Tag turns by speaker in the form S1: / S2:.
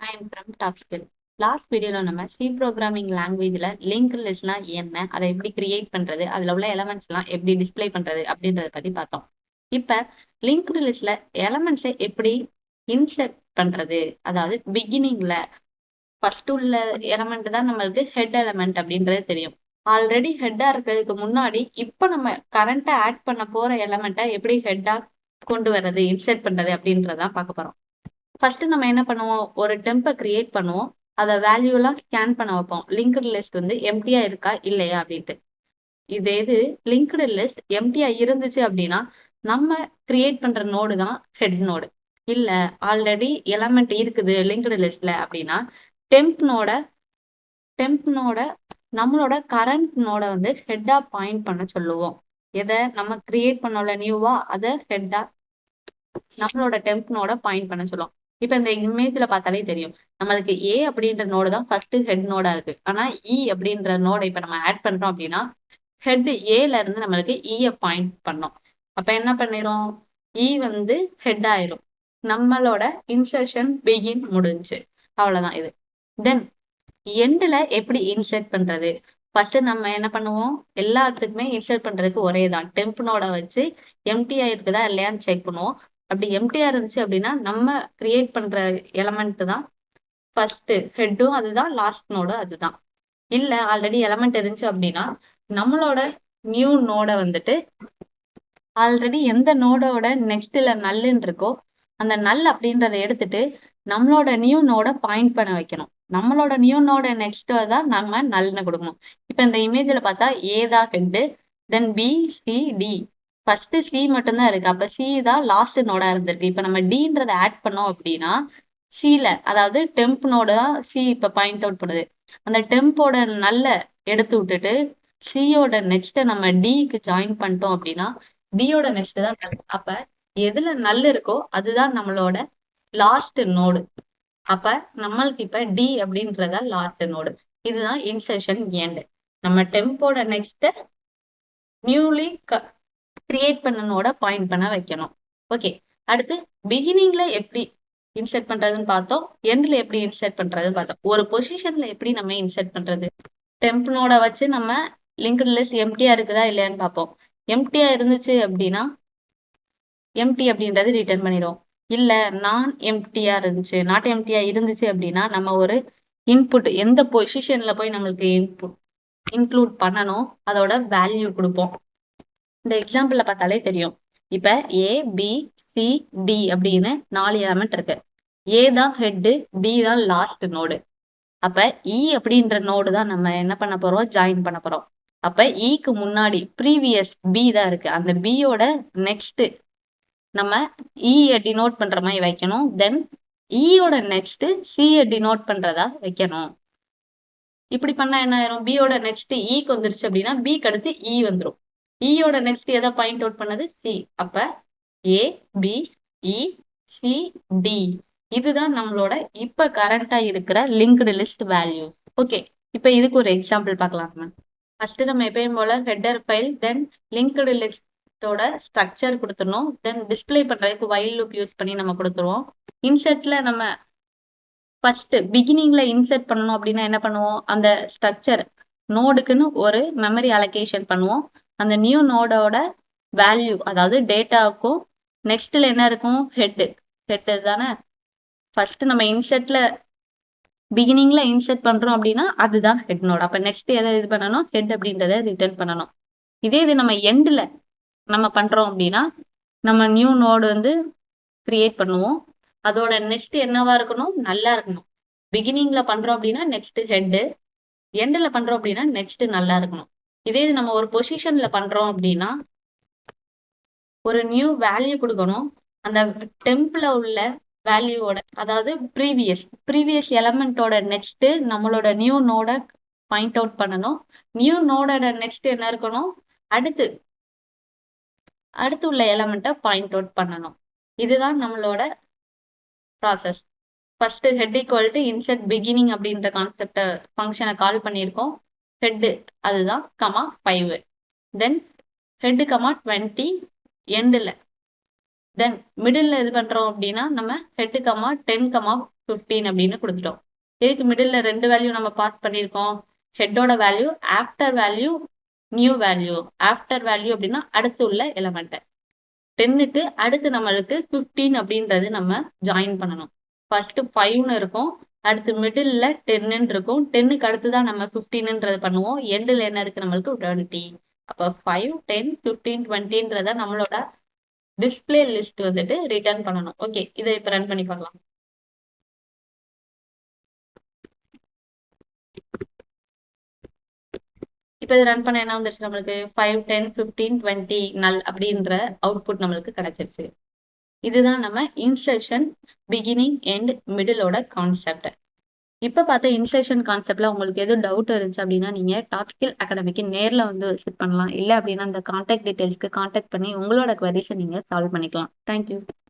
S1: I am from Top Skill. Last வீடியோல நம்ம C programming லாங்குவேஜ்ல லிங்க் லிஸ்ட்னா என்ன, அதை எப்படி கிரியேட் பண்றது, அதுல உள்ள எலமெண்ட்ஸ் எல்லாம் எப்படி டிஸ்ப்ளே பண்றது அப்படின்றத பத்தி பார்த்தோம். இப்ப லிங்க்டு லிஸ்ட்ல எலமெண்ட்ஸை எப்படி இன்சர்ட் பண்றது, அதாவது பிகினிங்ல ஃபர்ஸ்ட் உள்ள எலமெண்ட் தான் நம்மளுக்கு ஹெட் எலமெண்ட் அப்படின்றது தெரியும். ஆல்ரெடி ஹெட்டா இருக்கிறதுக்கு முன்னாடி இப்ப நம்ம கரண்டா ஆட் பண்ண போற எலமெண்ட்டை எப்படி ஹெட்டா கொண்டு வர்றது, இன்சர்ட் பண்றது அப்படின்றதான் பார்க்க போறோம். ஃபர்ஸ்ட் நம்ம என்ன பண்ணுவோம், ஒரு டெம்பை கிரியேட் பண்ணுவோம். அதை வேல்யூலாம் ஸ்கேன் பண்ண வைப்போம். லிங்க்டு லிஸ்ட் வந்து எம்டியா இருக்கா இல்லையா அப்படின்ட்டு. இது லிங்க்டு லிஸ்ட் எம்டியா இருந்துச்சு அப்படின்னா நம்ம கிரியேட் பண்ற நோடு தான் ஹெட் நோடு. இல்ல ஆல்ரெடி எலமெண்ட் இருக்குது லிங்க்டு லிஸ்ட்ல அப்படின்னா டெம்ப் நோட நம்மளோட கரண்ட் நோட வந்து ஹெட்டா பாயிண்ட் பண்ண சொல்லுவோம். எதை நம்ம கிரியேட் பண்ணோம்ல நியூவா, அதை ஹெட்டா நம்மளோட டெம்ப் நோட பாயிண்ட் பண்ண சொல்லுவோம். இப்ப இந்த இமேஜ்ல பார்த்தாலே தெரியும், நம்மளுக்கு ஏ அப்படின்ற நோடு தான் ஃபர்ஸ்ட் ஹெட் நோடா இருக்கு. ஆனா இ அப்படின்ற நோட இப்ப நம்ம ஆட் பண்றோம் அப்படின்னா ஹெட் ஏல இருந்து நம்மளுக்கு இ பாயிண்ட் பண்ணோம். அப்ப என்ன பண்ணிரும், இ வந்து ஹெட் ஆயிரும். நம்மளோட இன்சர்ஷன் பிகின் முடிஞ்சு. அவ்வளவுதான் இது. தென் எண்ட்ல எப்படி இன்சர்ட் பண்றது, ஃபர்ஸ்ட் நம்ம என்ன பண்ணுவோம், எல்லாத்துக்குமே இன்சர்ட் பண்றதுக்கு ஒரே தான், டெம்ப் நோட வச்சு எம்டிஆ இருக்குதா இல்லையான்னு செக் பண்ணுவோம். அப்படி எம்டிஆ இருந்துச்சு அப்படின்னா நம்ம கிரியேட் பண்ற எலமெண்ட் தான் ஃபர்ஸ்ட் ஹெட்டும் அதுதான், லாஸ்ட் நோடும் அதுதான். இல்ல ஆல்ரெடி எலமெண்ட் இருந்துச்சு அப்படின்னா நம்மளோட நியூ நோட வந்துட்டு ஆல்ரெடி எந்த நோடோட நெக்ஸ்ட்ல நல்லுன்னு இருக்கோ அந்த நல் அப்படின்றத எடுத்துட்டு நம்மளோட நியூ நோட பாயிண்ட் பண்ண வைக்கணும். நம்மளோட நியூ நோட நெக்ஸ்ட் தான் நம்ம நல்லுன்னு கொடுக்கணும். இப்ப இந்த இமேஜ்ல பார்த்தா ஏ தான் head, then B C D. First C மட்டும்தான் இருக்கு, அப்ப சி தான் லாஸ்ட் நோடா இருந்திருக்கு. இப்ப நம்ம டின்றத ஆட் பண்ணோம் அப்படின்னா சில, அதாவது டெம்ப் நோட தான் சி இப்ப பாயிண்ட் அவுட் பண்ணுது. அந்த டெம்போட நல்ல எடுத்து விட்டுட்டு சியோட நெக்ஸ்ட நம்ம டிக்கு ஜாயின் பண்ணிட்டோம் அப்படின்னா டியோட நெக்ஸ்ட் தான் null. அப்ப எதுல நல் இருக்கோ அதுதான் நம்மளோட லாஸ்ட் நோடு. அப்ப நம்மளுக்கு இப்ப டி அப்படின்றதா லாஸ்ட் நோடு. இதுதான் இன்சர்ஷன் எண்ட். நம்ம டெம்போட நெக்ஸ்ட் நியூலி கிரியேட் பண்ண நோட பாயிண்ட் பண்ண வைக்கணும். ஓகே, அடுத்து பிகினிங்ல எப்படி இன்சர்ட் பண்றதுன்னு பார்த்தோம், எண்ட்ல எப்படி இன்சர்ட் பண்றதுன்னு பார்த்தோம். ஒரு பொசிஷன்ல எப்படி நம்ம இன்சர்ட் பண்றது, டெம்ப் நோட வச்சு நம்ம லிங்க்டு லிஸ்ட் எம்டியா இருக்குதா இல்லையான்னு பார்ப்போம். எம்டியா இருந்துச்சு அப்படின்னா எம்டி அப்படின்றது ரிட்டர்ன் பண்ணிடுவோம். இல்ல நான் எம்டியா இருந்துச்சு, நாட் எம்டியா இருந்துச்சு அப்படின்னா நம்ம ஒரு இன்புட் எந்த பொசிஷன்ல போய் நம்மளுக்கு இன்க்ளூட் பண்ணணும் அதோட வேல்யூ கொடுப்போம். இந்த எக்ஸாம்பிள்ல பார்த்தாலே தெரியும். இப்ப ஏ பி சி டி அப்படின்னு 4 எலமெண்ட் இருக்கு. ஏ தான் ஹெட், டி தான் லாஸ்ட் நோடு. அப்ப இ அப்படின்ற நோடு தான் நம்ம என்ன பண்ண போறோம், ஜாயின் பண்ண போறோம். அப்ப இக்கு முன்னாடி ப்ரீவியஸ் பி தான் இருக்கு, அந்த பியோட நெக்ஸ்ட் நம்ம இ டினோட் பண்ற மாதிரி வைக்கணும். தென் இயோட நெக்ஸ்ட் சி டினோட் பண்றதா வைக்கணும். இப்படி பண்ணா என்ன ஆயிரும், பியோட நெக்ஸ்ட் இக்கு வந்துருச்சு அப்படின்னா பிக்கு அடுத்து இ வந்துடும். இயோட நெக்ஸ்ட் எதை பாயிண்ட் அவுட் பண்ணது, சி. அப்ப ஏ பி இ சி டி, இதுதான் நம்மளோட இப்ப கரண்டா இருக்கிற லிங்க்டு லிஸ்ட் வேல்யூஸ். ஓகே, இப்ப இதுக்கு ஒரு எக்ஸாம்பிள் பார்க்கலாம். ஃபர்ஸ்ட் நம்ம எப்பயும் போல ஹெட்டர் ஃபைல், தென் லிங்க்டு லிஸ்டோட ஸ்ட்ரக்சர் கொடுத்துடணும். தென் டிஸ்பிளே பண்றதுக்கு வைல் லூப் யூஸ் பண்ணி நம்ம கொடுத்துருவோம். இன்சர்ட்ல நம்ம ஃபர்ஸ்ட் பிகினிங்ல இன்சர்ட் பண்ணணும் அப்படின்னா என்ன பண்ணுவோம், அந்த ஸ்ட்ரக்சர் நோடுக்குன்னு ஒரு மெமரி அலோகேஷன் பண்ணுவோம். அந்த நியூ நோடோட வேல்யூ, அதாவது டேட்டாவுக்கும் நெக்ஸ்ட்ல என்ன இருக்கும், ஹெட் தானே. ஃபர்ஸ்ட் நம்ம இன்சர்ட்ல பிகினிங்ல இன்சர்ட் பண்றோம் அப்படின்னா அதுதான் ஹெட் நோட். அப்ப நெக்ஸ்ட் எதை இது பண்ணணும், ஹெட் அப்படின்றத ரிட்டர்ன் பண்ணணும். இதே இது நம்ம எண்ட்ல நம்ம பண்றோம் அப்படின்னா நம்ம நியூ நோடு வந்து கிரியேட் பண்ணுவோம். அதோட நெக்ஸ்ட் என்னவா இருக்கணும், நல்லா இருக்கணும். பிகினிங்ல பண்றோம் அப்படின்னா நெக்ஸ்ட் ஹெட், எண்ட்ல பண்றோம் அப்படின்னா நெக்ஸ்ட் நல்லா இருக்கணும். இதே இது நம்ம ஒரு பொசிஷன்ல பண்றோம் அப்படின்னா ஒரு நியூ வேல்யூ கொடுக்கணும். அந்த டெம்ப்ல உள்ள வேல்யூவோட, அதாவது ப்ரீவியஸ் எலமெண்டோட நெக்ஸ்ட் நம்மளோட நியூ நோட பாயிண்ட் அவுட் பண்ணணும். நியூ நோடோட நெக்ஸ்ட் என்ன இருக்கணும், அடுத்து உள்ள எலமெண்ட்டை பாயிண்ட் அவுட் பண்ணணும். இதுதான் நம்மளோட process. First head equal to insert beginning அப்படின்ற கான்செப்ட ஃபங்க்ஷனை கால் பண்ணியிருக்கோம். ஹெட் அதுதான் கமா 5, தென் ஹெட் கமா 20 எண்டில், தென் மிடில் இது பண்றோம் அப்படின்னா நம்ம ஹெட் கமா 10 கமா 15 அப்படின்னு கொடுத்துட்டோம். இதுக்கு மிடில் 2 வேல்யூ நம்ம பாஸ் பண்ணியிருக்கோம். ஹெட்டோட value, after value, new value. After value அப்படின்னா அடுத்து உள்ள எலமெண்ட். 10க்கு அடுத்து நம்மளுக்கு 15 அப்படின்றது நம்ம ஜாயின் பண்ணணும். ஃபர்ஸ்ட் 5ன்னு இருக்கும், அடுத்து மிடில்ல 10ன்னு இருக்கும். 10க்கு அடுத்து தான் நம்ம 15ன்றது பண்ணுவோம். எண்டில் என்ன இருக்கு நம்மளுக்கு 20. அப்போ 5, 10, 15, 20ன்றத நம்மளோட டிஸ்பிளே லிஸ்ட் வந்துட்டு ரிட்டர்ன் பண்ணணும். ஓகே, இதை இப்போ ரன் பண்ணி பார்க்கலாம். இப்போ இது ரன் பண்ண என்ன வந்துருச்சு நம்மளுக்கு 5, 10, 15, 20 நல் அப்படின்ற அவுட்புட் நம்மளுக்கு கிடைச்சிருச்சு. இதுதான் நம்ம இன்சர்ஷன் பிகினிங் அண்ட் மிடிலோட கான்செப்ட். இப்போ பார்த்த இன்சர்ஷன் கான்செப்ட்ல உங்களுக்கு எதுவும் டவுட் இருந்துச்சு அப்படின்னா நீங்க டாபிக்கல் அகாடமிக்கு நேரில் வந்து விசிட் பண்ணலாம். இல்லை அப்படின்னா அந்த கான்டாக்ட் டீடைல்ஸ்க்கு கான்டாக்ட் பண்ணி உங்களோட குவரிஸை நீங்க சால்வ் பண்ணிக்கலாம். தேங்க்யூ.